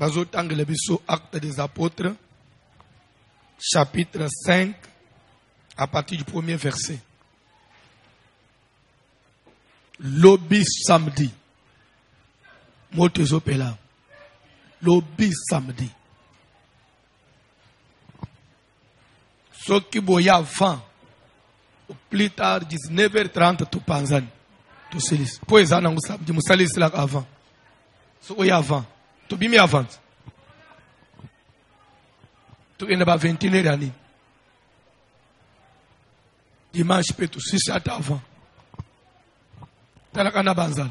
bazotangela biso Actes des Apôtres, chapitre 5, à partir du premier verset. Lobby samedi. Motezopela. Lobby samedi. Ce qui boya avant, plus tard, 19h30, tout panzani. Tout ceci. Pour les ans, samedi, nous salis là avant. Ce qui avant. Tout bien avant. Tout est pas 21h d'année. Dimanche, peut tout 6 avant. T'as la canne banzal.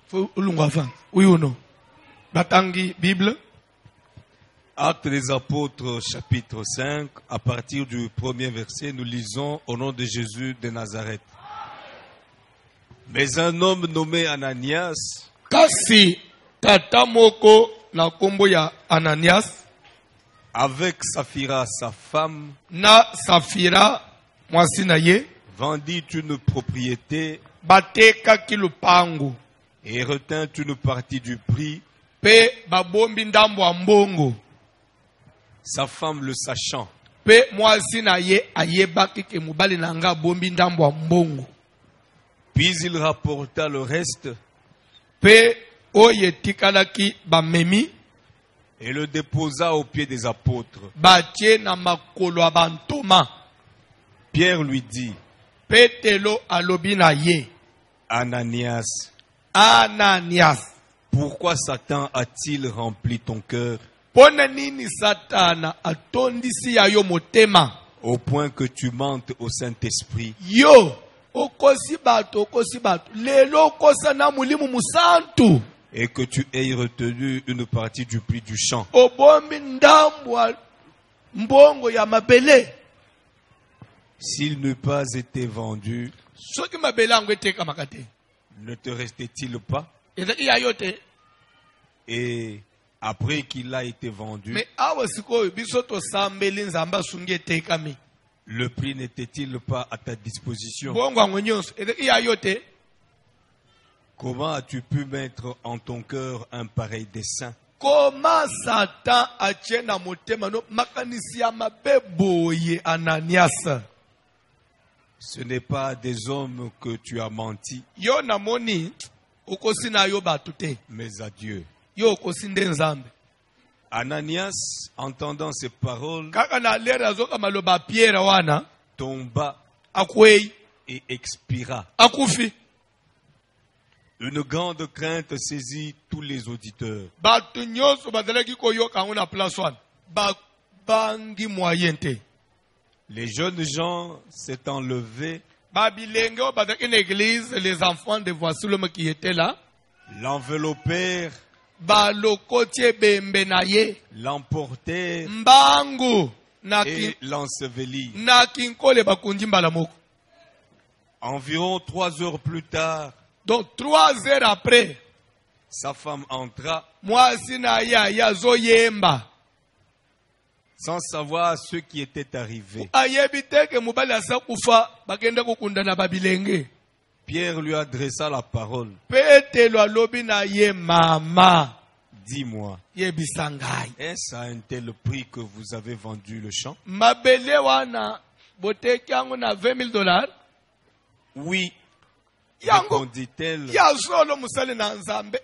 Faut l'on avant. Oui ou non? Batangi, Bible. Actes des Apôtres, chapitre 5, à partir du premier verset, nous lisons au nom de Jésus de Nazareth. Mais un homme nommé Ananias, Kasi tatamoko na kombo ya Ananias, avec Saphira sa femme, na Safira mwasi na ye, vendit une propriété batekaki lupango et retint une partie du prix. pe babombi ndambo ya mbongo. Sa femme le sachant, Pe mwasi na ye ayebaki ke mobali na nga bombi ndambo ya mbongo. puis il rapporta le reste Pe oyo etikalaki bamemi et le déposa aux pieds des apôtres. batie na makolo ya bantoma. Pierre lui dit, Petelo alobi na ye, Ananias, Ananias, pourquoi Satan a-t-il rempli ton cœur pona nini Satana atondisi ya yo motema? au point que tu mentes au Saint-Esprit Yo okosi bato lelo okosa na mulimu musantu et que tu aies retenu une partie du prix du champ? obombi ndambo ya mbongo ya mabele. S'il n'eût pas été vendu, Soki mabele yango etekamaka te, ne te restait-il pas? ezalaki ya yo te. Et après qu'il a été vendu, Me awa sikoyo biso tosambeli nzambe asungi etekami, le prix n'était-il pas à ta disposition? mbongo yango nyonso ezalaki ya yo te. Comment as-tu pu mettre en ton cœur un pareil dessein? Koma Satan atie na motema no makanisi ya mabe boye Ananias? Ce n'est pas à des hommes que tu as menti, Yo namoni okosi na yo bato te, mais à Dieu. yo okosi nde nzambe. Ananias, entendant ces paroles, Kaka na lere azoka maloba Pierre wana tomba akwei et expira. akufi. Une grande crainte saisit tous les auditeurs. Bato nyonso bazalaki koyoka yango na place wana babangi moyen te. Les jeunes gens s'étant levés, Babilenge oyo bazalaki na église, les enfants de voici l'homme qui était là, l'enveloppèrent, balokoti ebembe na ye, l'emportèrent mbangu na et l'ensevelirent. na kinkole bakundi mbala moko. Environ 3 heures plus tard, Donc 3 heures après, sa femme entra mwasi na ye aye azoyemba. sans savoir ce qui était arrivé. Ayebi te ke mobali asa kufa bakende kokunda na babilenge. Pierre lui adressa la parole. Petelo alobi na ye, mama, Dis-moi, yebisa ngai, est-ce à un tel prix que vous avez vendu le champ? mabele wana boteki yango na $20,000? Oui, Yango répondit-elle. ya solo musali na nzambe.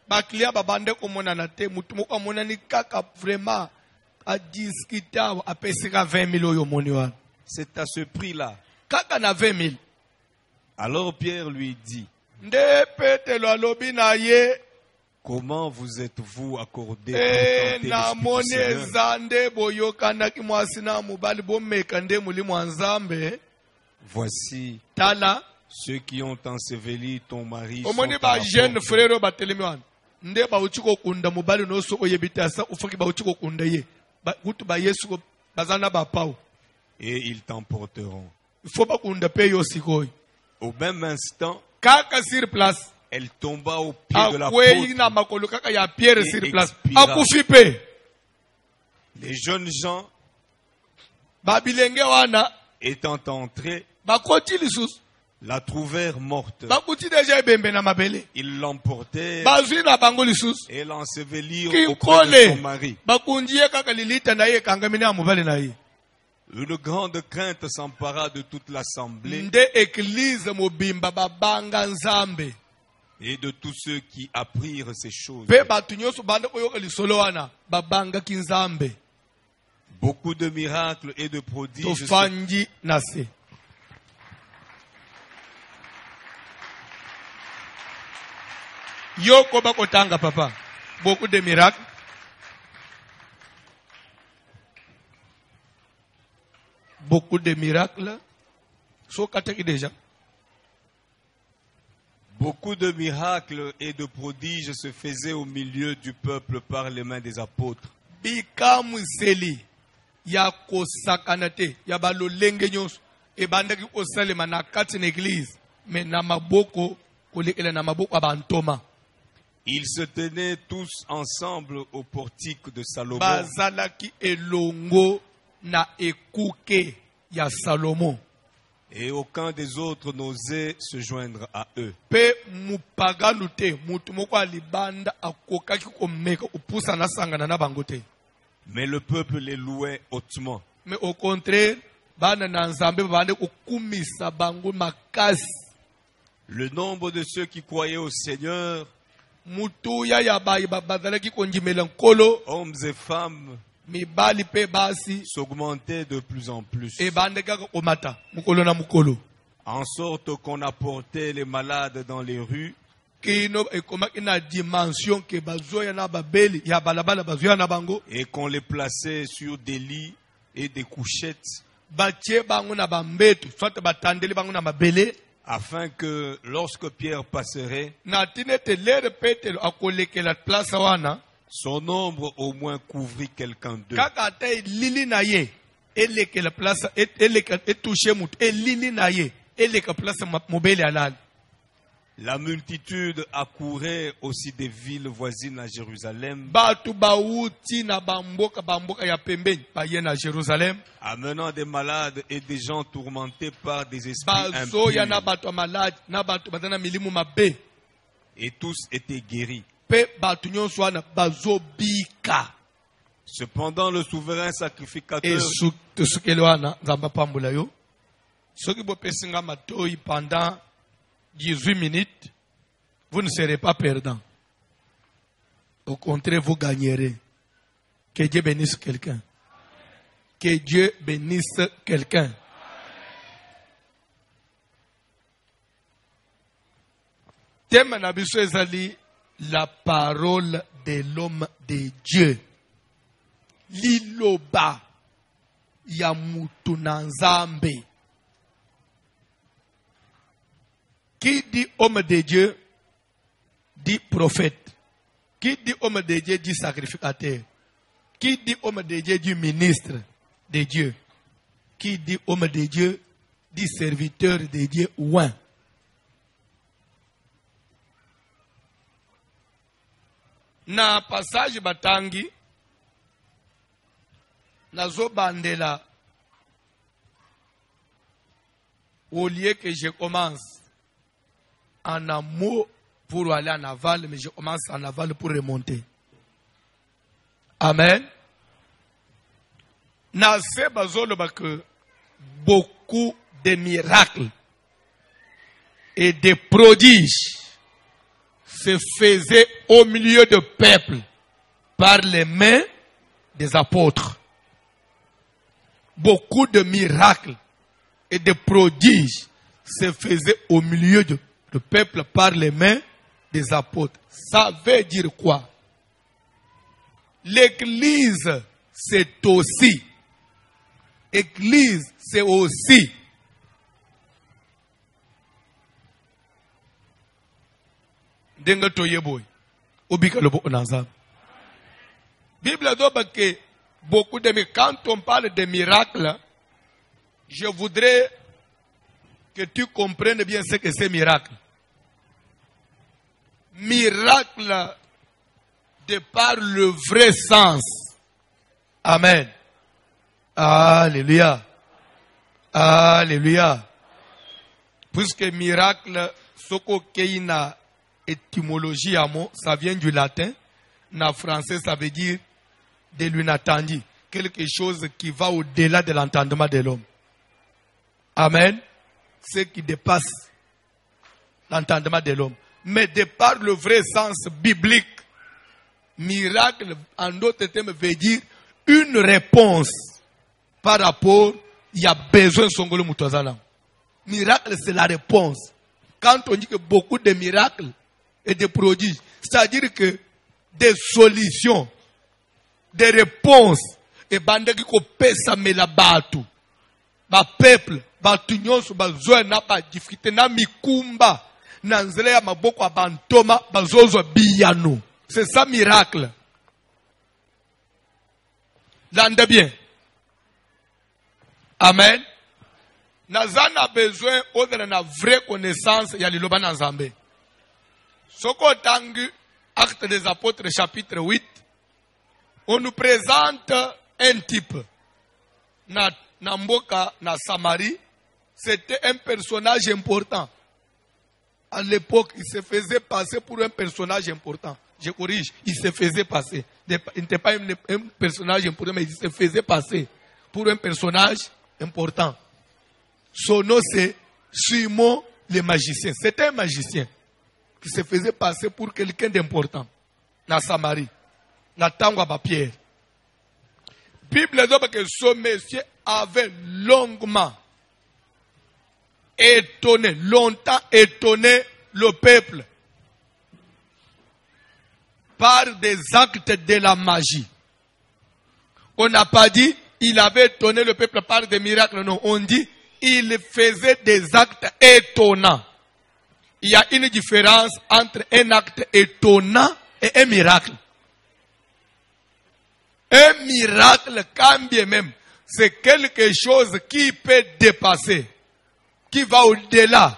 Baklia babande komonana te, mutu moko amonani kaka vraiment adiskite awa apesika 20,000 oyo moni wana. C'est à ce prix-là. Kaka na 20,000. Alors Pierre lui dit, Nde Petelo alobi na ye, comment vous êtes-vous accordé pour tenter na l'Esprit du moni Seigneur? eza nde boyokanaki mwasi na mobali bomeka nde mulimu wa nzambe. Voici, Tala ceux qui ont enseveli ton mari sont omoni à ba la jeune porte. frère batelemi wana nde bauti kokunda mobali noso oyebi te asa ufaki bauti kokunda ye kutu ba yesu baza na bapau, Et ils t'emporteront. ifo bakunda pe yo sikoyo. Au même instant, Kaka sur place elle tomba au pied de akwei na l'apôtre. makolo kaka ya Pierre Et sur place expira. akufi pe. Les jeunes gens, Babilenge wana étant entrés, bakoti lisusu la trouvèrent morte. bakuti déjà ebembe na mabele Ils l'emportèrent bazwi na bango lisusu et l'ensevelirent auprès de son kinkole mari. bakundi ye kaka lilita na ye ekangami na mobali na ye Une grande crainte s'empara de toute l'assemblée nde eglize mobimba babanga nzambe et de tous ceux qui apprirent ces choses. mpe bato nyonso banda koyoka lisolo wana babangaki nzambe Beaucoup de miracles et de prodiges tofandi na se yoko bakotanga papa beaucoup de miracles beaucoup de miracles sokataki déjà Beaucoup de miracles et de prodiges se faisaient au milieu du peuple par les mains des apôtres. bikamwiseli ya kosakana te ya balolenge nyonso ebandaki kosalema na kati na eglize me na maboko kolekela na maboko ya bantoma Ils se tenaient tous ensemble au portique de Salomon. bazalaki elongo na ekuke ya salomo Et aucun des autres n'osait se joindre à eux. mpe mupaganu te mutu moko ya libanda akokaki komeka kopusa na sangana na bango te Mais le peuple les louait hautement. mais au contraire bana na nzambe babande kokumisa bango makasi Le nombre de ceux qui croyaient au Seigneur, mutuya ya bayi bazalaki kondimela nkolo hommes et femmes, mibali mpe basi s'augmentait de plus en plus. ebande kaka komata mokolo na mokolo En sorte qu'on apportait les malades dans les rues kino ekomaki na dimension ke bazoya na babeli ya balabala bazoya na bango et qu'on les plaçait sur des lits et des couchettes batie bango na bambeto soit batandeli bango na mabele afin que lorsque Pierre passerait, na tina ete lere petelo akolekela place wana son ombre au moins couvrit quelqu'un d'eux. kaka ata elili na ye elekela place etouche mutu elili na ye eleka place mobele alali La multitude accourait aussi des villes voisines à Jérusalem, bato bauti na bamboka ya pembeni baye na Jérusalem amenant des malades et des gens tourmentés par des esprits bazoya na impurs. bato ya maladi na bato baza na milimu mabe Et tous étaient guéris. mpe bato nyonso wana bazobika Cependant, le souverain sacrificateur tosukeli wana nzambe apambola yo soki bopesi nga matoi pendant 18 minutes vous ne serez pas perdant au contraire vous gagnerez. Que Dieu bénisse quelqu'un. Que Dieu bénisse quelqu'un. Thème na biso ezali la parole de l'homme de Dieu. Liloba ya mutu na nzambe. Qui dit homme de Dieu dit prophète. Qui dit homme de Dieu dit sacrificateur. Qui dit homme de Dieu dit ministre de Dieu. Qui dit homme de Dieu dit serviteur de Dieu ouin. Na passage batangi nazo bandela au lieu que je commence en amont pour aller en aval, mais je commence en aval pour remonter. Amen. Nase bazolo que beaucoup de miracles et de prodiges se faisaient au milieu de peuple par les mains des apôtres. Beaucoup de miracles et de prodiges se faisaient au milieu de peuple par les mains des apôtres. Ça veut dire quoi? L'église, c'est aussi. Église, c'est aussi. Denga toyeboy. Obika lobo onazam. Bible doit que beaucoup de miracles. Quand on parle de miracles, je voudrais que tu comprennes bien ce que c'est miracle. Miracle de par le vrai sens. Amen. Alléluia. Alléluia. Puisque miracle, soko na étymologie à mot, ça vient du latin. En français, ça veut dire de l'inattendu. Quelque chose qui va au-delà de l'entendement de l'homme. Amen. Ce qui dépasse l'entendement de l'homme. Mais de par le vrai sens biblique, miracle, en d'autres termes, veut dire une réponse par rapport, il y a besoin de Songolo Moutouazana. Miracle, c'est la réponse. Quand on dit que beaucoup de miracles et de prodiges, c'est-à-dire que des solutions, des réponses, et bandaki ko pesa mela batu, ba peuple, ba tunyonso, ba zoe na ba difficulté na mikumba, na nzele ya maboko abantoma, ba zozo biyano. C'est ça miracle. L'ande bien. Amen. Nazan a besoin de vraie connaissance ya liloba na Nzambe. Soko tangu Actes des Apôtres chapitre 8, on nous présente un type. Na Mboka, na Samarie, c'était un personnage important. À l'époque, il se faisait passer pour un personnage important. Je corrige, il se faisait passer. Il n'était pas un personnage important, mais il se faisait passer pour un personnage important. Son nom, c'est Simon le magicien. C'était un magicien qui se faisait passer pour quelqu'un d'important. Dans Samarie. Dans Tangwa Pierre. Bible dit que ce monsieur avait longuement longtemps étonné le peuple par des actes de la magie. On n'a pas dit il avait étonné le peuple par des miracles, non. On dit il faisait des actes étonnants. Il y a une différence entre un acte étonnant et un miracle. Un miracle, quand bien même, c'est quelque chose qui peut dépasser, qui va au-delà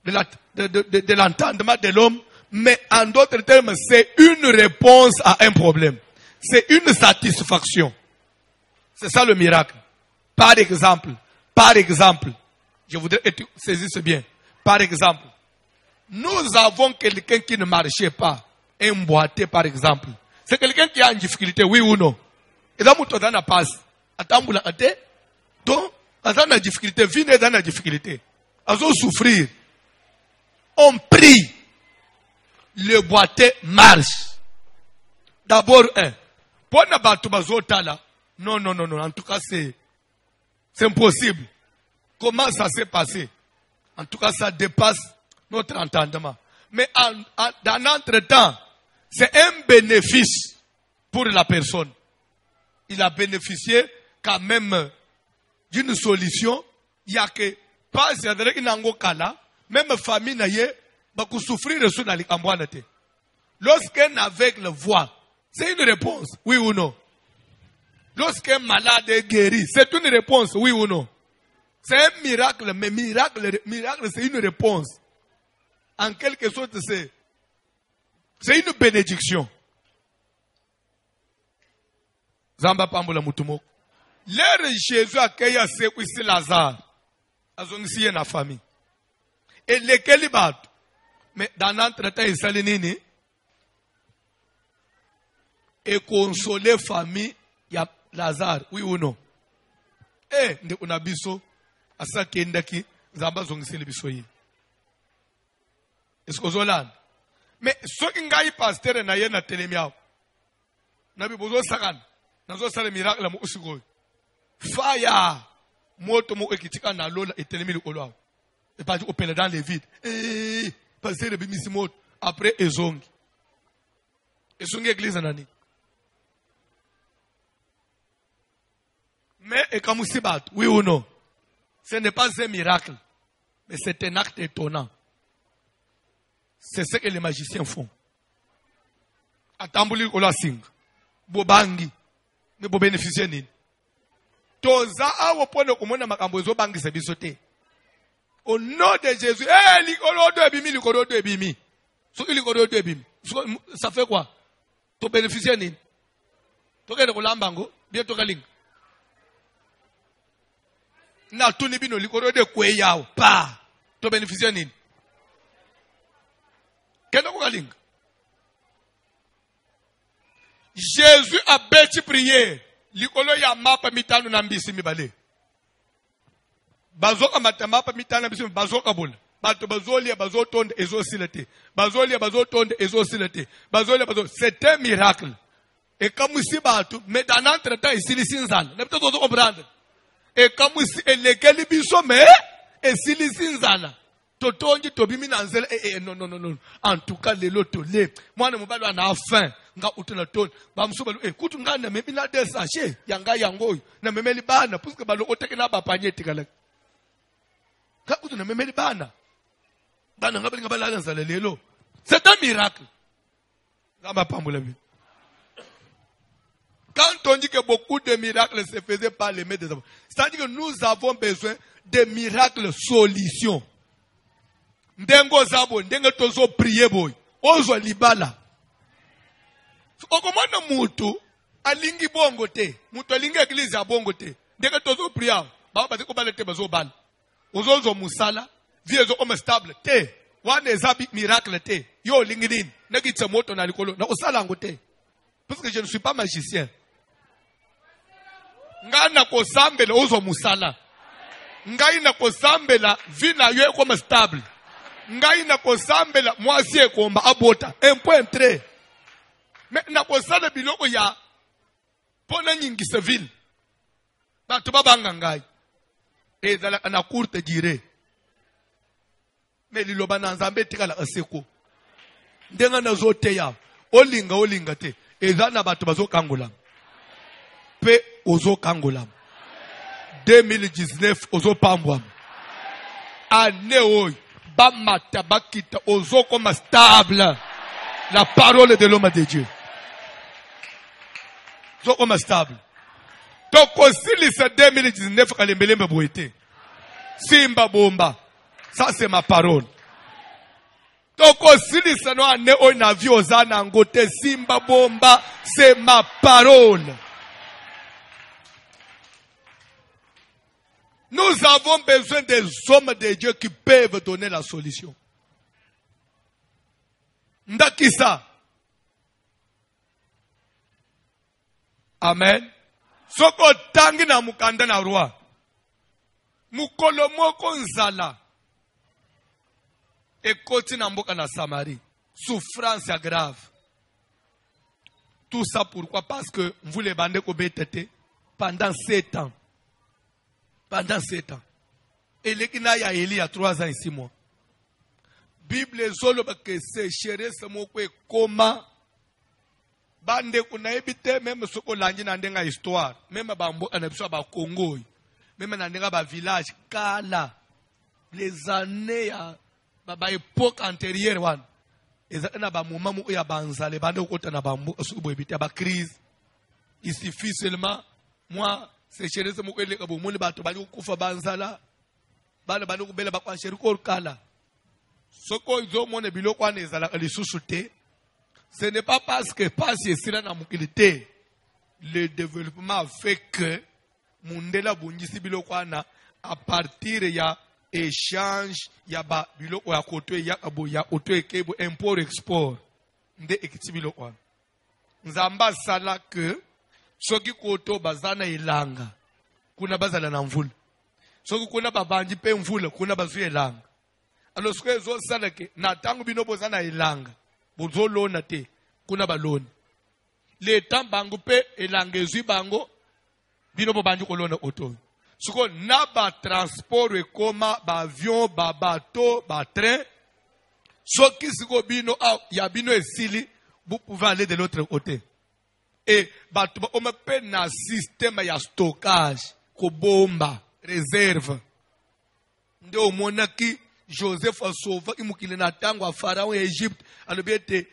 de l'entendement de l'homme, mais en d'autres termes, c'est une réponse à un problème. C'est une satisfaction. C'est ça le miracle. Par exemple, je voudrais que tu saisisses bien. Par exemple, nous avons quelqu'un qui ne marchait pas, un boité par exemple. C'est quelqu'un qui a une difficulté, oui ou non? Et là, nous avons passe. Donc, nous avons une difficulté, venez dans la difficulté. Nous allons souffrir. On prie. Le boité marche. D'abord, pour ne pas tout non, en tout cas, c'est impossible. Comment ça s'est passé? En tout cas, ça dépasse notre entendement. Mais dans notre temps, c'est un bénéfice pour la personne. Il a bénéficié quand même d'une solution. Il y a que pas même famille n'a pas souffrir sur la likambouanate. Lorsqu'un aveugle voit, c'est une réponse, oui ou non? Lorsqu'un malade est guéri, c'est une réponse, oui ou non? C'est un miracle, mais miracle c'est une réponse. En quelque sorte, c'est une bénédiction. Zamba Pambola Mutumoko. L'heure Jésus accueille à ce ici Lazare. Azongisi na famille. Et lesquels battent. Mais dans notre temps, il s'aligne et consoler famille, il y a Lazare, oui ou non? On a biso, à ça qui est qui, Zamba Zongisi le bisoye. Est-ce que vous avez? Mais ce qui est pasteur na yena telemiao. Nabi bozo sagan. Nazo sale miracle mo usigo. Fire. Moto mo ekitika na lola etelemi le olo. Et pas opérer dans les vides. Passer le bimisi moto après ezongi. Ezongi église nani. Mais et comme si bat, oui ou non? Ce n'est pas un miracle, mais c'est un acte étonnant. C'est ce que les magiciens font. Atambuli ola sing. Bobangi. Ne bo bénéficier ni. Toza awo pone komona makambo ezo bangi se bisote. Au nom de Jésus. Likolo de bimi, likolo de bimi. So likolo de bimi. Ça fait quoi? To bénéficier ni. To kende kolambango, bien to kaling. Na tuni bino likolo de kweyao. Pa. to bénéficier nini kenda kukalinga Jésus a bêti prié likolo ya mapa mitano na mbisi mibale bazoka matamapa mitano na mbisi bazoka bola bato bazolia bazotonde ezosilete bazolia bazotonde ezosilete bazolia bazo c'est un miracle et comme si bato mais dans notre temps ici sinzala ne peut-être comprendre et comme si elekeli biso mais ici sinzala totongi tobimi na nzela non en tout cas lelo tole mwana mobali ana faim nga utuna ton ba msuba kutu nga na memi na desache yanga yango na memeli bana puisque balo oteke na bapanyeti kala ka kutu na memeli bana ngabali ngabala nzala lelo c'est un miracle ngamba pambola bi quand on dit que beaucoup de miracles se faisaient par les mains des hommes, c'est-à-dire que nous avons besoin de miracles solutions. Ndengo zabo, ndenge tozo prier boy. Ozo libala. Okomana mutu alingi bongo te. Mutu alingi église ya bongo te. Ndenge tozo prier. Ba ba ko balete bazo bal. Ozo musala, vie zo comme stable te. Wane zabi miracle te. Yo lingi nini. Ndenge tse moto na likolo. Na osala ngo te. Parce que je ne suis pas magicien. Ngana ko sambela ozo musala. Ngai na ko sambela vina yo comme stable. Ngai na ko sambela mwasi ekomba abota 1.3. Mais na ko sala biloko ya pona nyingi seville. Bato babanga ngai. Ezala na courte dire. Mais liloba na nzambe tikala aseko. Ndenga na zote ya. Olinga te. Ezana bato bazo kangola. Pe ozo kangola. 2019 ozo pambwa. Ane oy. Bamata bakita ozo comme stable. La parole de l'homme de Dieu. Ozo comme stable. Donc aussi le 2019 kalembelembe boité. Simba bomba. Ça c'est ma parole. Donc aussi le sano ane oy na vie ozana angote simba bomba. C'est ma parole. Nous avons besoin des hommes de Dieu qui peuvent donner la solution. Ndakisa. Amen. Soko tangi na mukanda na roi. Mukolo moko nzala. Ekoti na mboka na Samarie. Souffrance grave. Tout ça pourquoi? Parce que vous les bandez ko betete pendant 7 ans. Pendant 7 ans. Et l'équina ya Élie à 3 ans et 6 mois. Bible zolo que sécheresse moko koma bande kuna ebite même soko langi na ndenga histoire même bambo anabiswa ba Congo même na ndenga ba village kala les années ya ba époque antérieure wan ezana ba moment mo ya banzale bande okota na bambo subo ebite ba crise il suffit seulement moi sécheresse moko ele kabo moni bato bali kufa banzala bana bali kubela ba kwa sheriko kala soko izo mone biloko ane ezala lisusu te. Ce n'est pas parce que passe sila na mukilité le développement fait que mundela bungisi biloko ana à partir ya échange ya ba biloko ya koto ya abo ya auto ekebo import export nde ekiti biloko ana nzamba sala que soki koto bazana ilanga kuna bazala na mvula soki kuna babanji pe mvula kuna bazu ilanga alors ce que zo sala ke na tangu bino bozana ilanga bozo lona te kuna baloni le temps bango pe elanga ezwi bango bino bo banji kolona auto siko na ba transport ekoma ba avion ba bateau ba train soki siko bino ya bino esili vous pouvez aller de l'autre côté. Et bato on me pe na système ya stockage ko bomba réserve nde omonaki Joseph asova imukile na tango a Pharaon Égypte alobete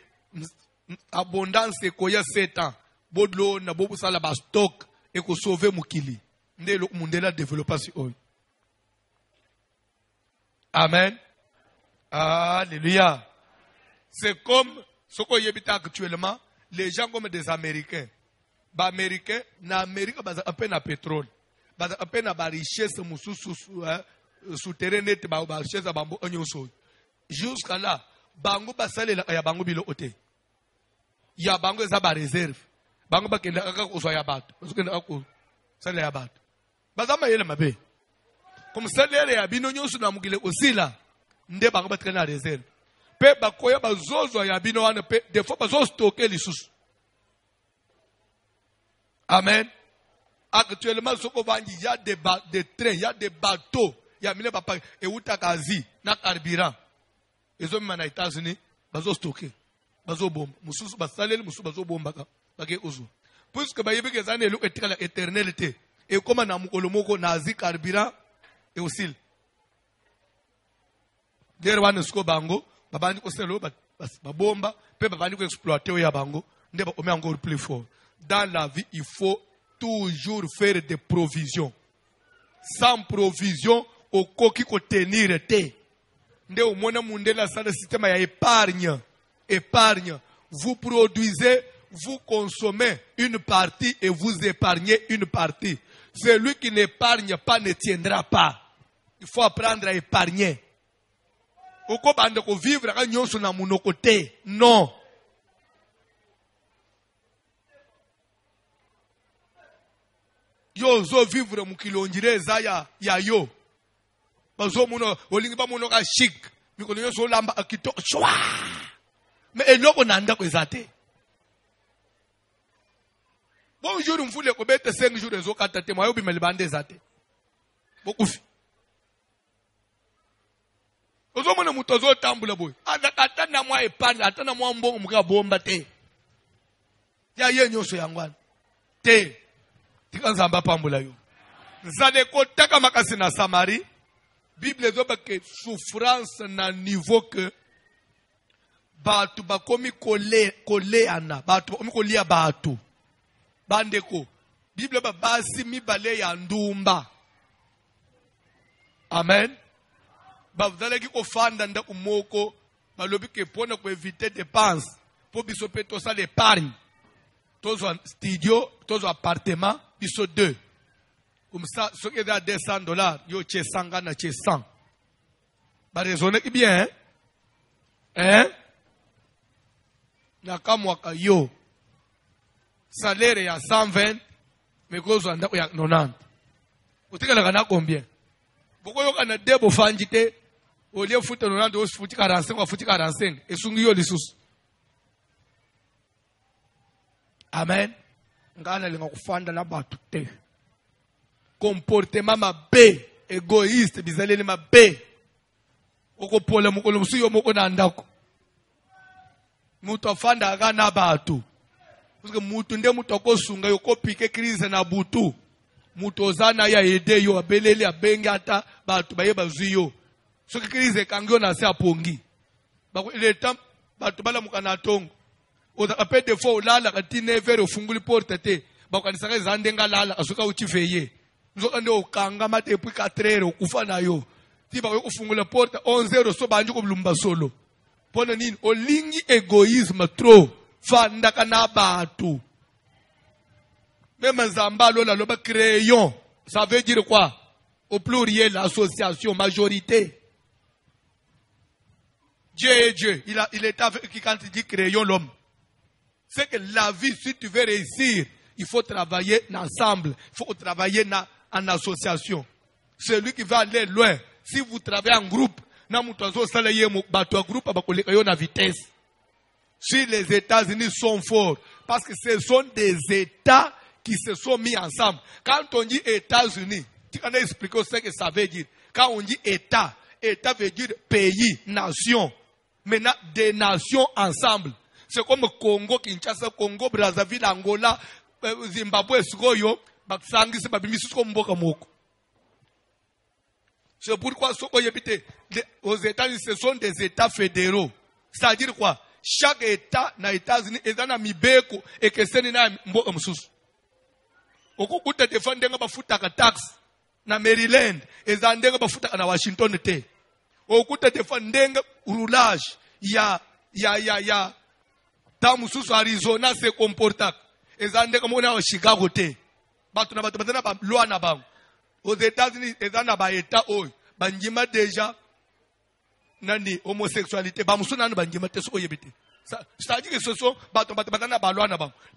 abondance ko ya 7 ans bodlo na bobu sala ba stock et ko sauver mukili nde lo mundela développer si oy. Amen. Alléluia. C'est comme ce qu'on y habite actuellement, les gens comme des Américains. Ba Américains, na Amérique, ba un peu na pétrole. Ba un peu na ba richesse mususu souterrain net ba chaise bango onyoso. Jusqu'à là, bango basalela ya bango bilo ote. Ya bango eza ba réserve. Bango bakenda kaka kozwa ya bato. Bazokenda kako sala ya bato. Bazama yele mabe. Comme salaire ya bino nyonso na mugile osila nde bango batrena réserve. Pe bakoya bazozo ya bino wana pe des fois bazo stocker lisusu. Amen. Actuellement soko vangi il y a des trains, il y a des bateaux, il y a mine papa et utakazi na carburant. Ezo mena États-Unis bazo stocker. Bazo bomba. Mususu basaleli mususu bazo bomba ka bake ozo. Puisque bayebi ke zane elu etika la éternalité. Et comme na mukolo moko nazi carburant et aussi. Der wana soko bango babandi ko selo ba bomba pe babandi ko exploiter ya bango nde ba ome encore plus fort. Dans la vie, il faut toujours faire des provisions. Sans provision, au koki ko tenir te. Nde au mona mundela sa le système ya épargne. Épargne. Vous produisez, vous consommez une partie et vous épargnez une partie. Celui qui n'épargne pas ne tiendra pas. Il faut apprendre à épargner. Oko bande ko vivre ka nyonso na munoko te. Non. Yo zo vivre mukilonjire za ya yo. Bazo muno olingi ba muno ka chic. Mikolo yo so lamba akito chwa. Mais eloko nanda ko ezate. Bonjour mfule ko bete 5 jours ezo katate moyo bimeli bande ezate. Bokufi. Ozo mona muto zo tambula boy. Adakata na mwa epanda atana mwa mbongo muka bomba te. Ya yenyo so yangwana. Te. Tikanzamba pambula yo. Zade kotaka makasi na Samari. Bible zoba ke souffrance na niveau que batu bakomi kole ana. Batu bakomi kolia batu. Bandeko. Bible ba basi mibale ya ndumba. Amen. Bavzalaki ko fanda nda umoko. Balobi ke pona ko éviter dépenses. Po biso pe to sa l'épargne. Tozo studio, tozo appartement. Ils sont 2. Comme ça, ceux qui ont $200, ils ont 100, ils ont 100. Bah, raisonnez bien, hein? Hein? Nakamwaka yo. Salaire ya 120, mais cause on a 90. Vous savez qu'on a combien? Pourquoi on a 2 pour fanjite? Au lieu de foutre 90, on fout 45, on fout 45. Et sungi yo les sous. Amen. Ngana linga kufanda na batu te. Comportement mabe, égoïste, bizaleli mabe. Oko pole mukolo musuyo moko na ndako. Mutu afanda aga na batu. Parce que mutu nde mutu akosunga yoko pike crise na butu. Mutu ozana ya ede yo abeleli abenge ata batu baye bazuyo. Soki crise kangyo na se apongi. Bako ile tam batu bala mukana tongo. Oda apé de fois lala katine vero funguli porte te bakanisa ka zandenga lala asuka uchifeye nzo ande okanga mate puis 4 heures kufa na yo ti ba ko fungula porte 11 heures so banju ko blumba solo pona nini olingi égoïsme trop fanda kana batu même zambalo la loba crayon ça veut dire quoi au pluriel association majorité Dieu il est avec qui quand il dit crayon l'homme. C'est que la vie, si tu veux réussir, il faut travailler ensemble. Il faut travailler en association. Celui qui va aller loin, si vous travaillez en groupe, si les États-Unis sont forts, parce que ce sont des États qui se sont mis ensemble. Quand on dit États-Unis, tu peux expliquer ce que ça veut dire. Quand on dit État, État veut dire pays, nation. Maintenant, des nations ensemble. C'est comme Congo, Kinshasa, Congo, Brazzaville, Angola, Zimbabwe, Sugoyo, Baksangi, c'est Babimisi, comme Mboka Moko. C'est pourquoi aux États-Unis, ce sont des États fédéraux. C'est-à-dire quoi? Chaque État dans les États-Unis est dans Mibeko et que c'est dans Mboka Moussous. Okukuta defende nga bafuta ka tax na Maryland, ezande nga bafuta na Washington te. Okukuta defende nga roulage ya Tamususu Arizona se comporta. Ezande kama na Chicago te. Batu na batu batana ba loi na bango. Aux États-Unis ezana ba état oy. banjima déjà nani homosexualité bamusuna banjima te so oyebite. C'est-à-dire que ce sont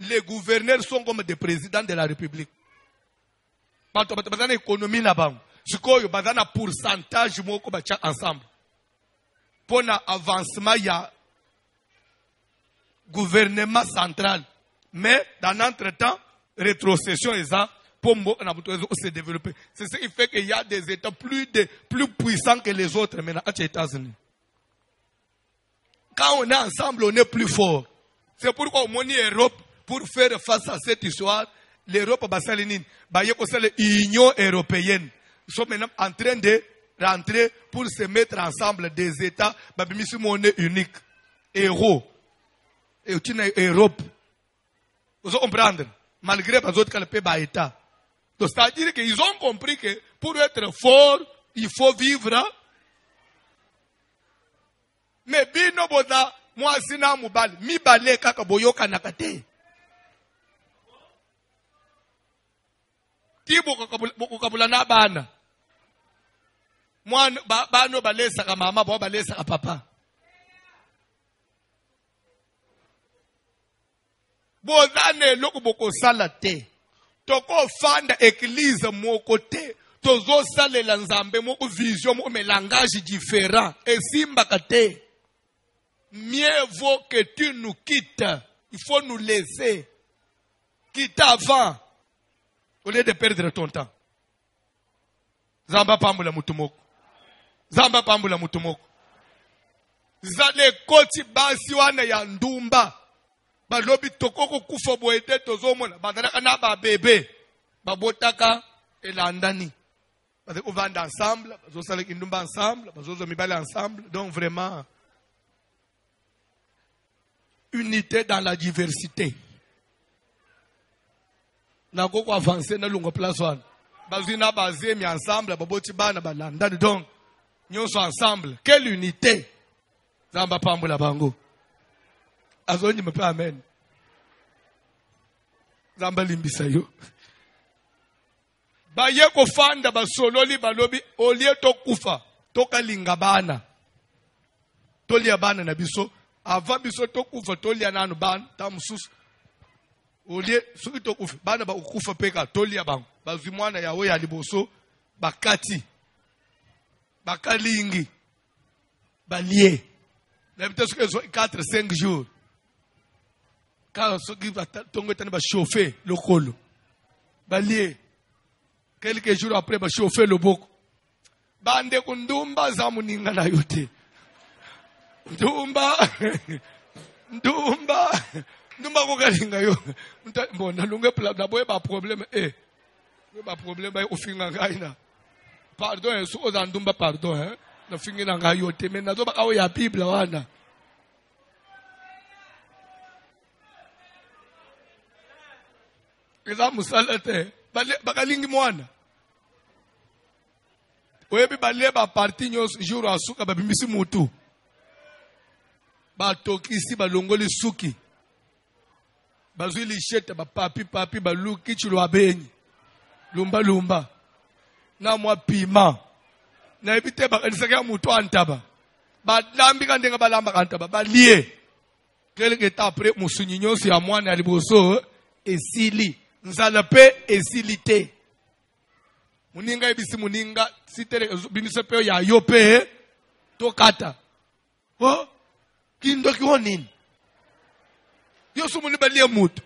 les gouverneurs sont comme des présidents de la République. L'économie là-bas. Ce qu'il y a un pourcentage ensemble. Pour l'avancement, il y a gouvernement central. Mais dans l'entretemps, rétrocession est ça pour se développer. C'est ce qui fait qu'il y a des États plus puissants que les autres maintenant aux États-Unis. Quand on est ensemble, on est plus fort. C'est pourquoi on est Europe pour faire face à cette histoire. L'Europe c'est l'Union européenne. Ils sont maintenant en train de rentrer pour se mettre ensemble des États. Ils monnaie unique. Euro. Et une Europe. Vous comprendre? Malgré les autres pays État. Donc c'est-à-dire qu'ils ont compris que pour être fort, il faut vivre. Mais bino boda moi sina mubali mi bale kaka boyoka nakate tibo kokabula na bana mwana bano balesa ka mama bo balesa ka papa bodane loko boko sala te toko fanda église moko te tozo salela nzambe moko vision moko mais langage différent et simba kate. Mieux vaut que tu nous quittes. Il faut nous laisser. Quitte avant. Au lieu de perdre ton temps. Zamba pambula mutumoko. Zamba pambula mutumoko. Zale koti basi wana ya ndumba. Balobi tokoko kufa boete tozomona. Badaraka na ba bébé. Babotaka elandani. Parce qu'on va ensemble. Bazo sale kindumba ensemble. Bazo mibale ensemble. Donc vraiment. Unité dans la diversité. Na koko avancer na lungo place one. Bazina bazemi ensemble, baboti bana balanda donc nyonso ensemble. Quelle unité? Zamba pambula bango. Azonyi me amen. Zamba limbisa yo. Baye ko fanda basololi balobi olie to kufa, toka lingabana. Tolia bana na biso. Avant biso to kufa tolia nanu ban tamsus olie soki to kufa bana ba kufa peka tolia bango bazimwana yawe ya liboso bakati bakalingi balie na bitso ke 4-5 jours quand soki va tongo tane ba chauffer lokolo balie quelques jours après ba chauffer loboko bande kundumba zamuninga na yote Ndumba kokalinga yo. Mbona lunge na boye ba problème ba problème ba ofinga ngaina. Pardon so za ndumba pardon na finga nga yo te mais nazo ba kawo ya Bible wana. Eza musalate bakalingi mwana. Oyebi bale ba parti nyos jour asuka ba bimisi mutu. Batokisi balongoli suki bazwi lichette ba papi baluki chilwa benyi lumba na mwa pima na ebite ba kanisaka mutu antaba balambi kandenga balamba kantaba balie quelque temps après musunyi nyonso ya mwana liboso esili nzala pe esilite muninga ebisi muninga sitere biniso pe ya yo pe tokata Kindo ki nini? Yo sumuni balia mutu.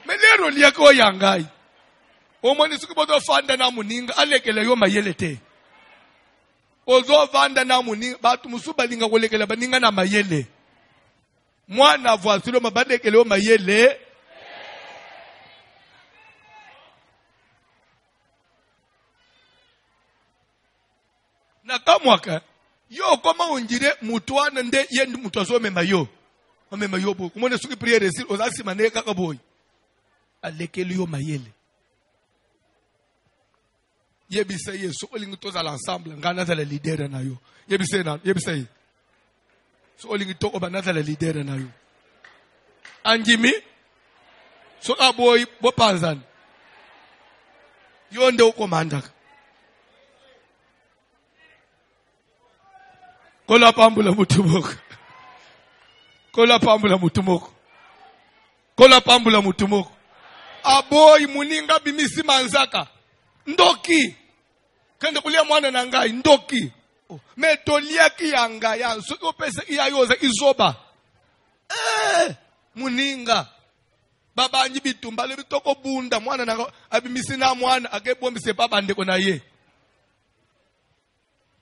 Melero liyako yangai. Omoni suki bodo fanda na muninga alekele yo mayele te. Ozo fanda na muninga batu musuba linga kolekele baninga na mayele. Mwana voisilo mabadekele yo mayele. Na kamwaka yo koma unjire mutwana nde yendi mutwazo mema yo bo kumone suki priere sil ozasi maneka kaboy alekeli yo mayele yebisa yeso olingi toza l'ensemble ngana za la leader na yo yebisa so olingi to obana za la leader na yo anjimi so aboy bo panzan yo nde ukomanda Kola pambula mutumoko. Kola pambula mutumoko. Kola pambula mutumoko. Aboy muninga bimisi manzaka. Ndoki. Kende kulia mwana na ngai ndoki. Me tolia ki yanga ya suko pesa iya yoza izoba. Muninga. Baba anyi bitumba le bitoko bunda mwana na abimisi na mwana akebombi se baba ndeko na ye.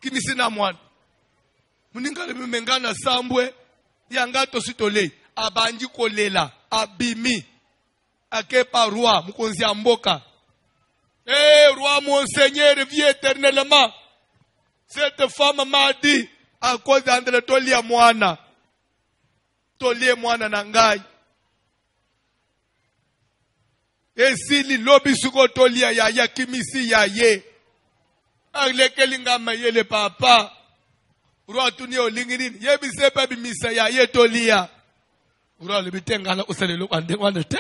Kimisi na mwana. Muninga le mengana sambwe yanga to sitole abanji kolela abimi akepa roi mukonzi amboka. Roi monseigneur vie éternellement. Cette femme m'a dit à cause d'André tolia mwana. Tolie mwana na ngai. Esili lobi suko tolia ya kimisi ya ye. Alekeli ngama yele papa. Roi tuni olingirini. Yebi sepa bimisa ya ye tolia. Roi lebitengana usalelo kwande kwande te.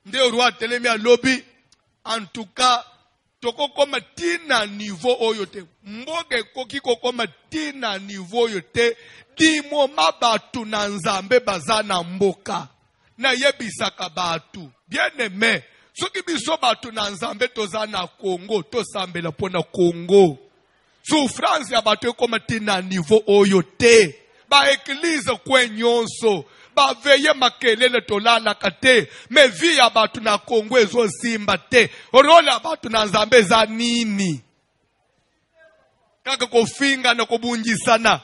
Nde roi telemia lobi. En tout cas, toko koma tina niveau oyote. Mboge koki koma tina niveau oyote. Dimo mabatu na nzambe bazana mboka. Na yebisaka batu. Bien aimé. Soki biso batu na nzambe tozana Congo. Tosambela pona Congo. Souffrance ya batu koma tina niveau oyote. Ba église kwenyonso. Ba veye makelele tolala kate. Me vi ya batu na Congo ezo simba te. Orola batu na nzambe za nini? Kaka kofinga na kobunjisana.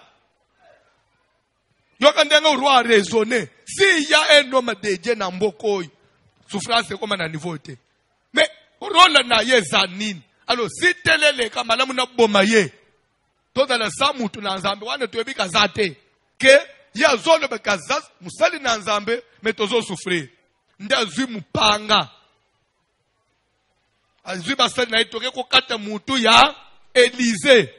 Yoka ndenga urwa raisonner. Si ya un homme dédié na mbokoy. Souffrance koma na niveau te. Me orola na ye za nini? Alors si telele kama lamu na boma ye. Toda la samutu na nzambe wane tuebika zate. Ke ya zolo bekazaz musali na nzambe metozo souffrir. Nde azui mupanga. Azui basali na itoke kokata mutu ya Élysée.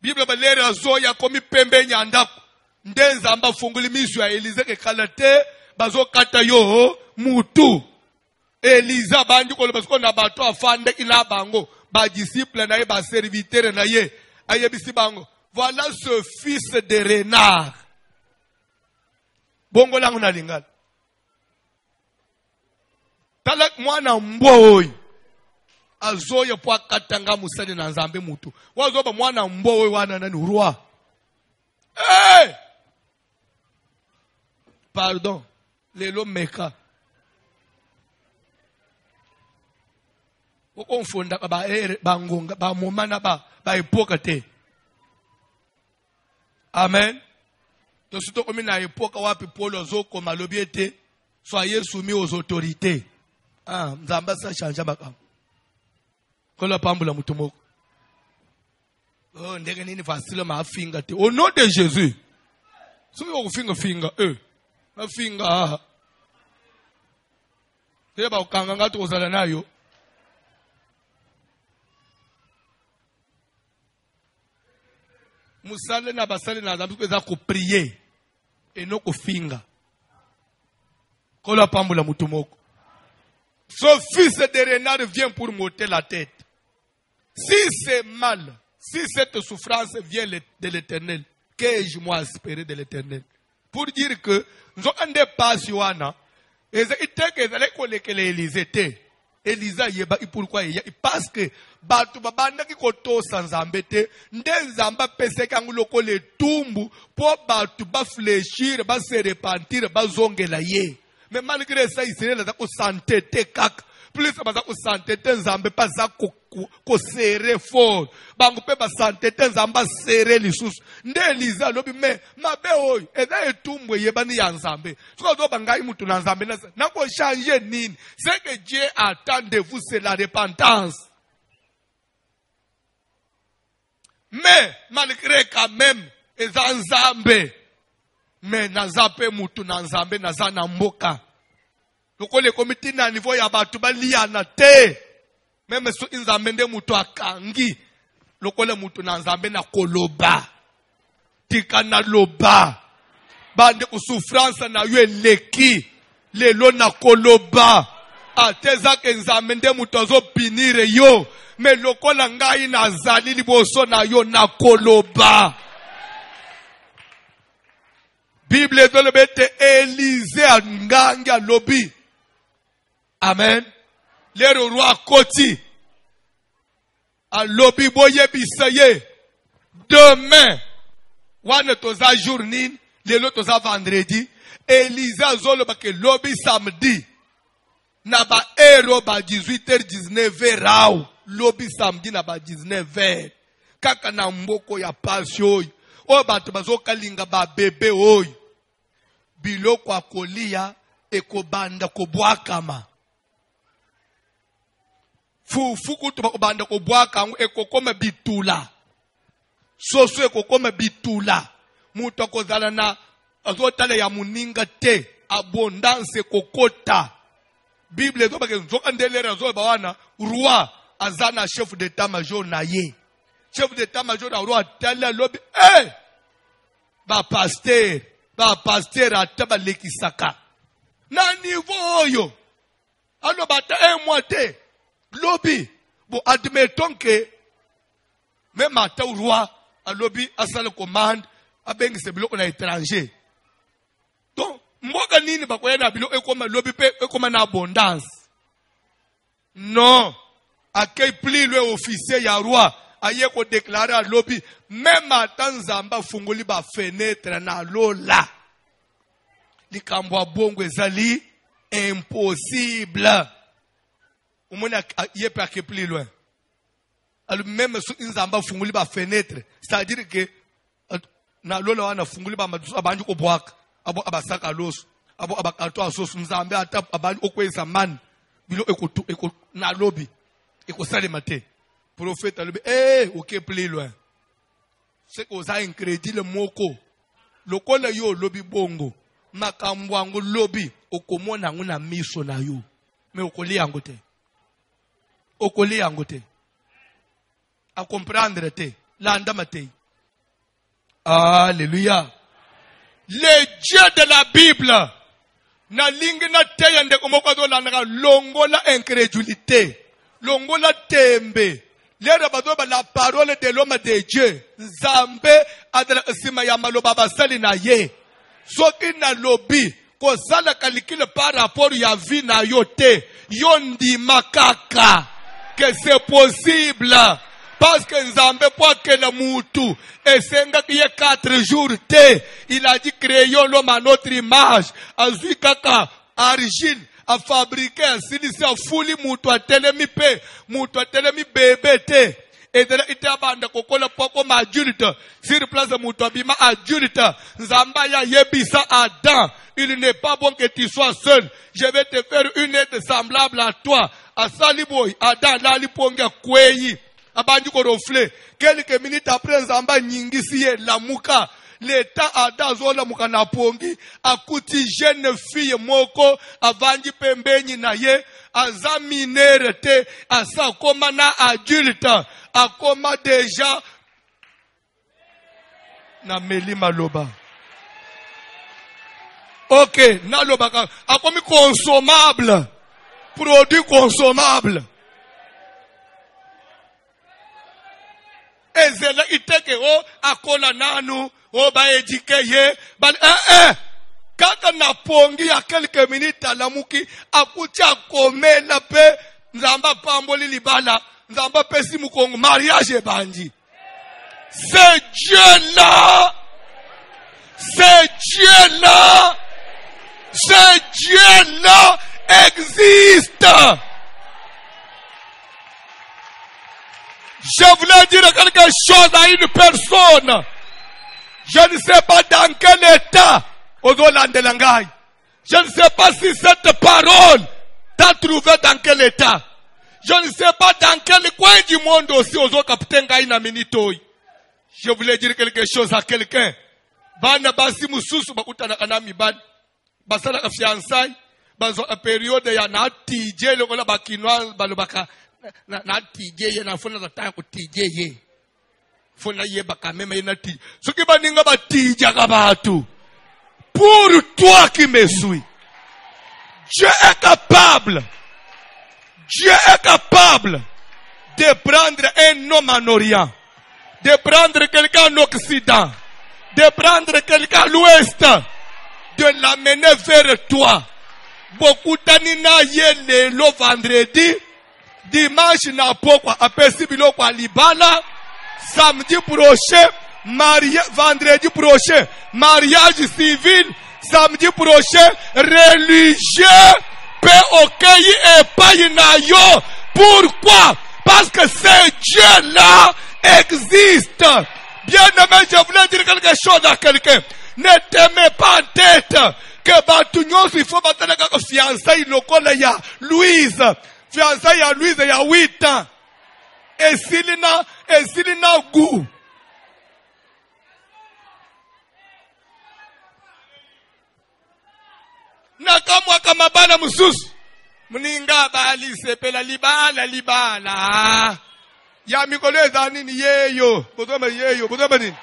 Bible balere azoya komi pembe nyandako. Nde nzamba funguli misu ya Élysée ke kalate bazo kata yo mutu. Élysée bandi ko basiko na bato afande ila bango. Ba disciple na ye ba serviteur na ye. Aye bisi bango. Voilà ce fils de renard. Bongo langu na lingala. Talak mwana mboy. Azoya po akatanga musali na nzambe mutu. Wazoba mwana mboy wana nani roi. Pardon. Lelo meka. Okonfonda ba ngonga ba momana ba epoka te. Amen. Tosuto komi na epoka wapi Paul zoko malobiete. Soyez soumis aux autorités. Nzamba sa chanja baka. Kola pambula mutumoko. Ndenge nini facile ma finga te. Au nom de Jésus. So yo finga ma finga. Teba ukanga ngatu kozala nayo. Musale na basale na nzambe kweza ko prier et non ko finga. Kola pambula mutumoko. Ce fils de renard vient pour m'ôter la tête. Si c'est mal, si cette souffrance vient de l'Éternel, qu'ai-je moi espéré de l'Éternel? Pour dire que nous avons des passions, et Élisa yeba pourquoi parce que batu babanda ki koto sanzambete ndenzamba pese kangu lokole tumbu po batu ba fléchir ba se repentir ba zongela ye. Mais malgré ça Israël za ko santé te kak plus ba za ko santé te nzambe pa za ko serrer fort bangu pe ba santé te nzamba serrer lisusu nde Élisa lobi me mabe oy eza etumbu yeba ni ya nzambe soka zo bangai mutu na nzambe na ko changer nini. Ce que Dieu attend de vous c'est la repentance. Mais malgré quand même eza nzambe mais nazape mutu na nzambe naza na mboka lokole komiti na niveau ya batu baliana te même so nzambe nde mutu akangi lokole mutu na nzambe na koloba tika na loba bande ku souffrance na yo eleki lelo na koloba ateza ke nzambe nde mutu azo pinire yo me lokola ngai nazali liboso na yo nakoloba. Bible ezolobete Élisée angangi alobi. Amen. Lero roi koti. Alobi boye bisaye. Demain. Wane toza journée. Lelo toza vendredi. Élisée azoloba ke lobi samedi. Na ba ero ba 18h 19h rao. Lobi samedi na ba 19h. Kaka na mboko ya pasi oyo. O bato bazoka linga ba bebe oyo. Biloko akolia ekobanda kobwakama. Fufu kutu bakobanda kobwaka ekokoma bitula. Soso ekokoma bitula. Mutu akozala na azotale ya muninga te. Abondance kokota. Bible ezo bake nzoka ndelera zo bawana roi azana chef d'état-major na ye. Chef d'état-major na roi tele lobi ba pasteur ataba lekisaka. Na niveau oyo. Ano bata mois te. Lobby, bon, admettons que même à ta roi, à lobby, à sa commande, à ben se bloque na étranger. Donc, moi, ganine, bah, quoi, na bilo, et comme lobby, et comme en abondance. Non. À quel pli le officier, ya roi, a yé ko déclarer à lobby, même à Tanzamba, fungoli, ba fenêtre, na lola. Li kambwa bongo ezali, impossible. Au moins, il n'y a pas que plus loin. Alors, même si nous avons funguli ba fenêtre, c'est-à-dire que, na lola wana funguli ba madusu, abanji ko boak, abo abasaka los, abo abakato asos, mzambe atap, abanji okwe zaman, bilo eko na lobby, eko sale mate. Prophète a lobby, ok, plus loin. C'est qu'on a un crédit le moko. Lokola yo lobby bongo, makambwango lobby, okomona nguna miso na yo. Mais okoli angote. Okoli angote. A comprendre te. L'andamate. Alléluia. Les dieux de la Bible. Na lingi na te yande komoko do lanaka longola incrédulité. Longola tembe. Lera badoba la parole de l'homme de Dieu. Zambe adala sima ya maloba basali na ye. Soki na lobi. Kozala kalikile par rapport ya vie na yote. Yondi makaka. Que c'est possible. Parce que Nzambe pour que le moutou et senga qui est 4 jours te. Il a dit créons l'homme à notre image. Azui kaka argile a fabriqué un silice a fouli moutou a telemi pe. Moutou a telemi bébé te. Et de là il a bande kokola poko ma adulte. Sur place moutou abima adulte. Nzamba ya yebisa Adam. Il n'est pas bon que tu sois seul. Je vais te faire une aide semblable à toi. Asali boy, Adam lali ponga kweyi. Abandi ko rofle. Quelques minutes après, Nzamba nyingisi ye lamuka. L'état Adam zola muka na pongi. Akuti jeune fille moko. Avandi pembeni na ye. Aza minere te. Asa koma na adulte. Akoma déjà. Na meli maloba. Ok, na lobaka. Akomi consommable. Produit consommable. Ezela iteke o akola nanu o ba edike ye ba kaka na pongi ya quelques minutes alamuki akuti akomela pe Nzamba pamboli libala Nzamba pesi mukongo mariage banji. C'est Dieu là. C'est Dieu là. C'est Dieu là existe. Je voulais dire quelque chose à une personne. Je ne sais pas dans quel état. Je ne sais pas si cette parole t'a trouvé dans quel état. Je ne sais pas dans quel coin du monde aussi je voulais dire quelque chose à quelqu'un. Bana basi mususu bakutana kanami bad. Basala ka fiançailles. Bazo a période ya na TJ le kola bakinwa balobaka na TJ ye na fona za ko TJ ye. Fona ye baka meme na TJ. Soki baninga ba TJ ka batu. Pour toi qui me suis. Dieu est capable. Dieu est capable de prendre un homme en Orient, de prendre quelqu'un en Occident, de prendre quelqu'un à l'Ouest, de l'amener vers toi. Beaucoup d'anina yé le vendredi, dimanche na pokwa apesi biloko alibala, samedi prochain, vendredi prochain, mariage civil, samedi prochain, religieux, peut occueillir et paye na yo. Pourquoi? Parce que ce Dieu-là existe. Bien aimé, je voulais dire quelque chose à quelqu'un. Ne t'aimez pas en tête que Batunyon, il faut battre que fiançailles locales ya Louise. Fiançailles ya Louise il y a 8 ans. Et s'il n'a goût. Nakamwa kama bana mususu. Mninga bali sepela libala. Ya mikoleza nini yeyo. Bozoma yeyo. Bozoma nini?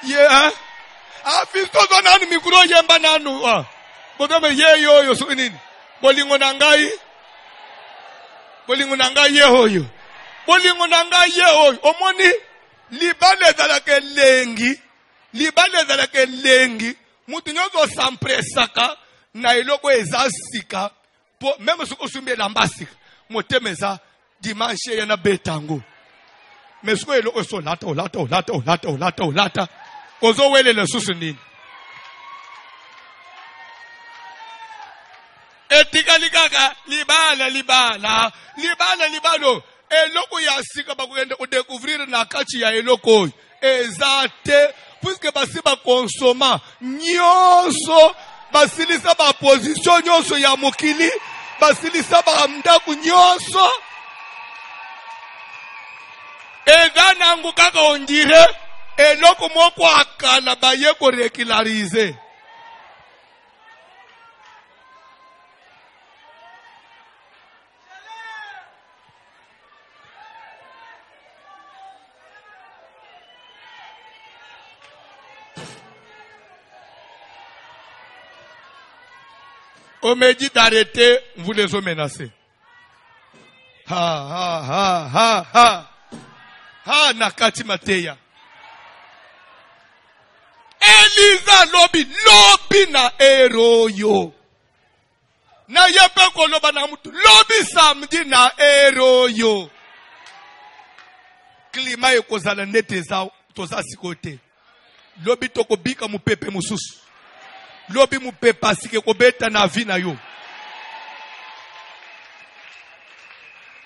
Yeah. Fisto zonani mikuro yemba nanu. Bozoma yeyo yo su nini. Bolingo nangai. Bolingo nangai yehoyo. Bolingo nangai yehoyo. Omoni libale zalake lengi. Libale zalake lengi. Mutu nyozo sampresaka na eloko ezasika po même suko sumbe lambasika motemeza dimanche yana betango mais suko eloko so lata ozo wele le susu nini etikali kaka libala eloko ya sika bakugenda ko découvrir na kachi ya eloko ezate puisque basi ba consoma nyonso basilisa ba position nyonso ya mokili basilisa ba ndaku nyonso ezana ngu kaka ondire eloko moko akala baye ko regulariser on me dit d'arrêter, vous les ont menacés. Nakati Mateya. Elisa lobi na eroyo. Na yepe koloba na mutu. Lobi samedi na eroyo. Klima ekozala nete za toza sikote. Lobi toko bika mupepe mususu. Lobi mupepa sike kobeta na vie na yo.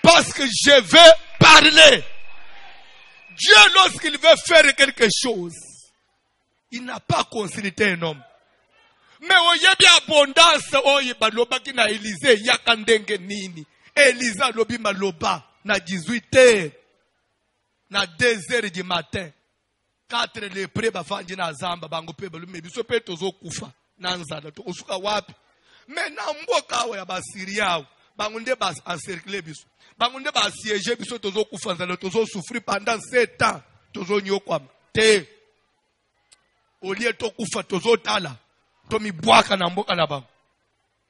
Parce que je vais parler. Dieu, lorsqu'il veut faire quelque chose, il n'a pas consulté un homme. Mais oyebi abondance oye baloba ki na Élysée yakandenge nini. Élisa lobi maloba na 18h, na 2h du matin. 4 lépreux bafandi na zamba bango pe balume biso pe tozo kufa. Nanzala to osuka wapi mais na mboka wa ya basiria bango nde bas encercler biso bango nde ba siéger biso tozo kufanzala tozo souffrir pendant 7 ans tozo nyokwa te olie to kufa tozo tala to mibwaka na mboka na bango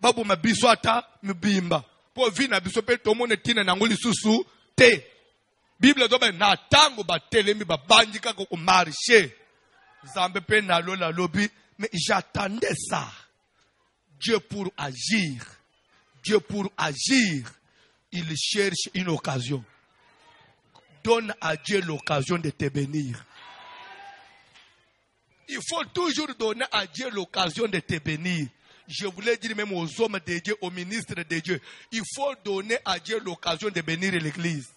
babu mabiso ata mibimba po vina biso pe to mone tina na ngoli susu te Bible doba na tango ba telemi ba bandika ko marcher zambe pe na lola lobi. Mais j'attendais ça. Dieu pour agir, il cherche une occasion. Donne à Dieu l'occasion de te bénir. Il faut toujours donner à Dieu l'occasion de te bénir. Je voulais dire même aux hommes de Dieu, aux ministres de Dieu, il faut donner à Dieu l'occasion de bénir l'église.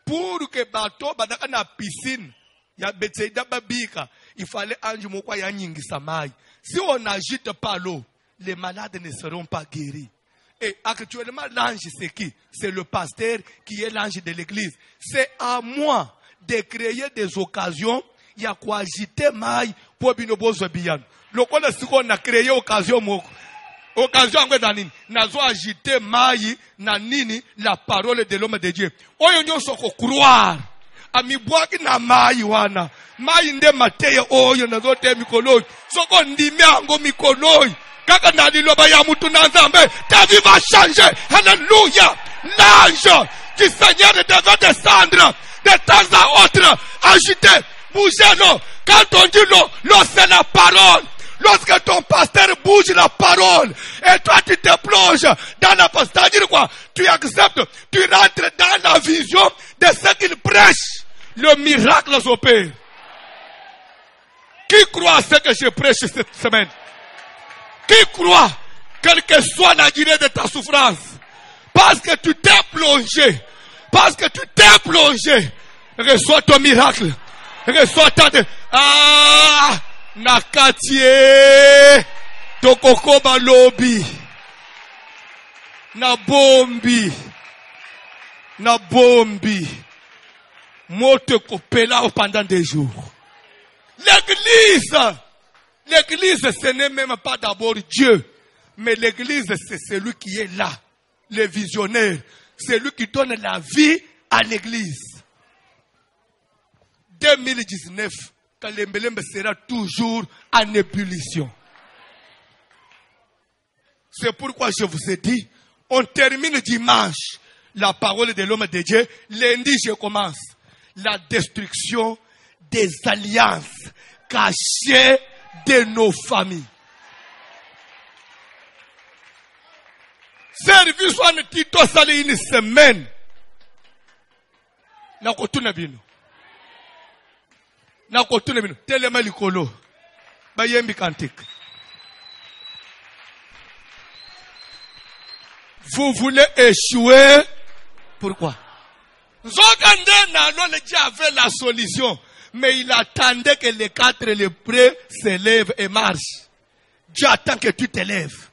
Pour que bateau badaka na piscine ya Betsaïda babika, il fallait ange mokwa ya nyingi samai. Si on n'agite pas l'eau, les malades ne seront pas guéris. Et actuellement, l'ange c'est qui? C'est le pasteur qui est l'ange de l'église. C'est à moi de créer des occasions. Il y a quoi agiter maille pour binobozo biyan. Le quoi c'est qu'on a créé occasion moko. Occasion en nini nazo agiter maille na nini la parole de l'homme de Dieu. Oyo nyonso ko croire. Amibwaki na mai wana mai nde mateya oyo nazote mikoloi soko ndimi ango mikoloi kaka na liloba ya mutu na nzambe ta vie va changer. Alléluia. L'ange du Seigneur devait descendre de temps à autre, agiter, bouger l'eau. Quand on dit l'eau c'est la parole. Lorsque ton pasteur bouge la parole, et toi tu te plonges dans la parole, c'est-à-dire quoi? Tu acceptes, tu rentres dans la vision de ce qu'il prêche. Le miracle s'opère. Qui croit à ce que je prêche cette semaine? Qui croit, quelle que soit la durée de ta souffrance, parce que tu t'es plongé, reçois ton miracle, reçois ta... Nakatie, tokoko balobi, na bombi, mote kopela pendant des jours. L'église, ce n'est même pas d'abord Dieu, mais l'église, c'est celui qui est là, le visionnaire, c'est lui qui donne la vie à l'église. 2019, Kalembelembe sera toujours en ébullition. C'est pourquoi je vous ai dit, on termine dimanche la parole de l'homme de Dieu. Lundi, je commence la destruction des alliances cachées de nos familles. Service one tito sali une semaine. Na kotuna bino. Telema likolo. Bayembi kantik. Vous voulez échouer? Pourquoi? Zogande Dieu avait la solution, mais il attendait que les 4 lépreux se lèvent et marchent. Dieu attend que tu te lèves.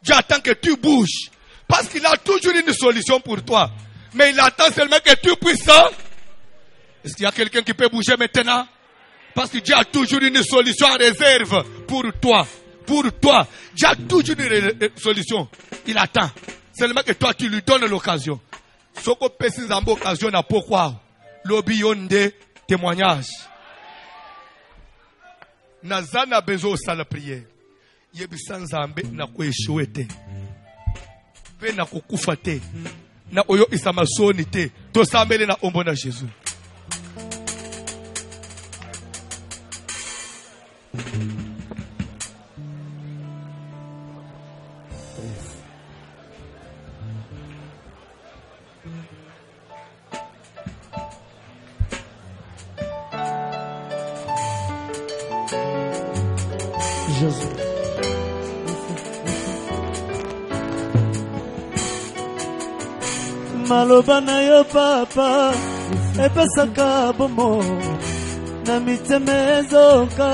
Dieu attend que tu bouges. Parce qu'il a toujours une solution pour toi. Mais il attend seulement que tu puisses. Est-ce qu'il y a quelqu'un qui peut bouger maintenant? Parce que Dieu a toujours une solution en réserve pour toi. Pour toi. Dieu a toujours une solution. Il attend. Seulement que toi, tu lui donnes l'occasion. Ce qu'on peut s'en avoir occasion à pourquoi? L'obionde témoignage. Nazana bezo sala prière. Yebisan zambe na kueshuwe te. Pe na kukufa te. Na oyo isamasoni te. To sambele na ombo na Jésus. Jésus. Maloba na yo papa epesaka bomo na mitemezoka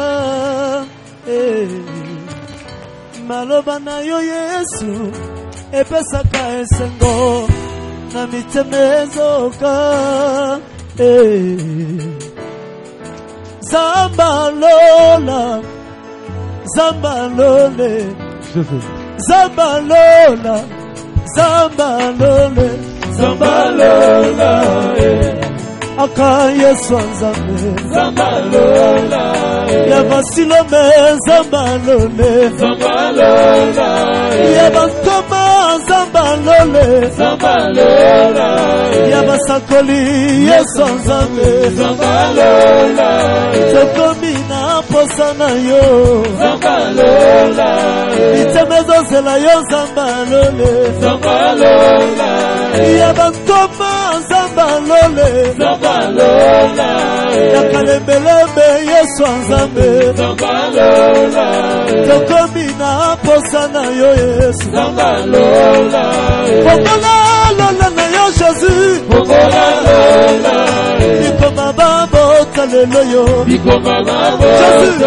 maloba na yo Yesu epesaka esengo na mitemezoka Zambalola Zambalole, Zambalola, Zambalole, Zambalola, Akaye Swanzame, Zambalola, Yabasilome, Zambalole, Zambalola, Yabakoma, Zambalole, Zambalola, Yabasakoli, Yeswanzame, Zambalola, Tokomina posana yo, Zambalola, Itemezo sela yo, Zambalole, Zambalola, Yabakoma, Zambalole, Zambalola, Yakalembelebe Yesu Nzambe, Zambalola, Tokomina posana yo Yesu, Zambalola, Pokola lola na yo Jésus, Pokola lola, Bikoma babo talelo yo, Bikoma babo Jésus,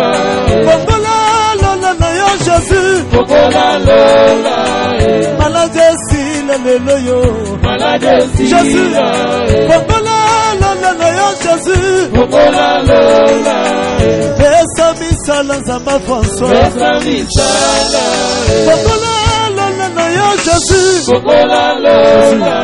Pokola lola na yo Jésus, Pokola lola, Malade si lelo yo, Malade si Jésus, Pokola lola na yo Jésus, Pokola lola, Besa misala Nzamba François, Besa misala, Pokola lola na yo Jésus, Pokola lola,